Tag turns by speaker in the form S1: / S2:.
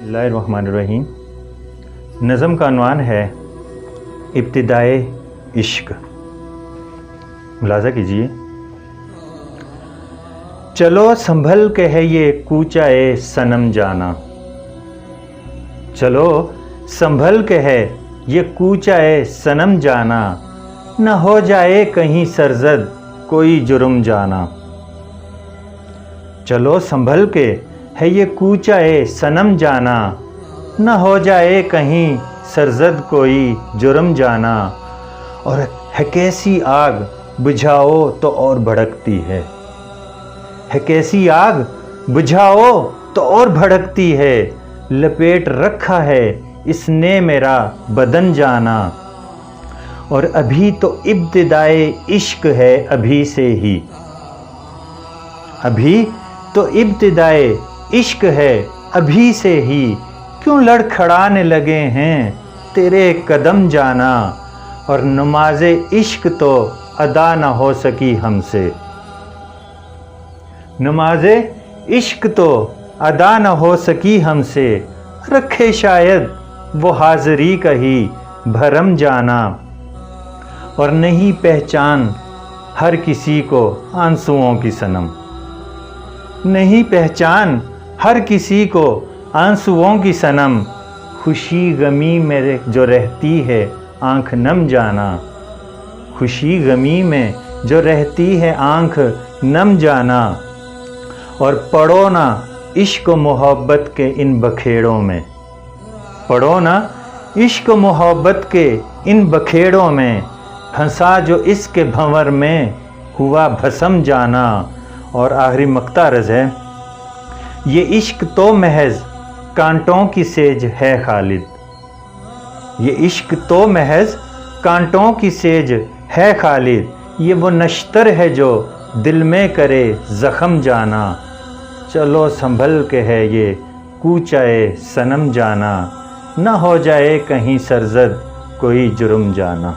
S1: बिस्मिल्लाहिर्रहमानिर्रहीम। नज़म का अन्वान है इब्तिदाए इश्क। मुलाज़ा कीजिए। चलो संभल के है ये कूचाए सनम जाना, चलो संभल के है ये कूचाए सनम जाना, न हो जाए कहीं सरजद कोई जुर्म जाना। चलो संभल के है ये कूचाए सनम जाना, न हो जाए कहीं सरजद कोई जुर्म जाना। और है कैसी आग बुझाओ तो और भड़कती है कैसी आग बुझाओ तो और भड़कती है, लपेट रखा है इसने मेरा बदन जाना। और अभी तो इब्तिदाए इश्क है अभी से ही, अभी तो इब्तिदाए इश्क है अभी से ही, क्यों लड़खड़ाने लगे हैं तेरे कदम जाना। और नमाज़े इश्क तो अदा न हो सकी हमसे, नमाज़े इश्क तो अदा न हो सकी हमसे, रखे शायद वो हाज़री का ही भरम जाना। और नहीं पहचान हर किसी को आंसुओं की सनम, नहीं पहचान हर किसी को आंसुओं की सनम, खुशी गमी में जो रहती है आँख नम जाना, खुशी गमी में जो रहती है आँख नम जाना। और पढ़ो ना इश्क मोहब्बत के इन बखेड़ों में, पढ़ो ना इश्क मोहब्बत के इन बखेड़ों में, फंसा जो इसके भंवर में हुआ भस्म जाना। और आखिरी मक्ता अर्ज़ है, ये इश्क तो महज कांटों की सेज है खालिद, ये इश्क तो महज कांटों की सेज है खालिद, ये वो नश्तर है जो दिल में करे ज़ख्म जाना। चलो संभल के है ये कूचाए सनम जाना, न हो जाए कहीं सरजद कोई जुर्म जाना।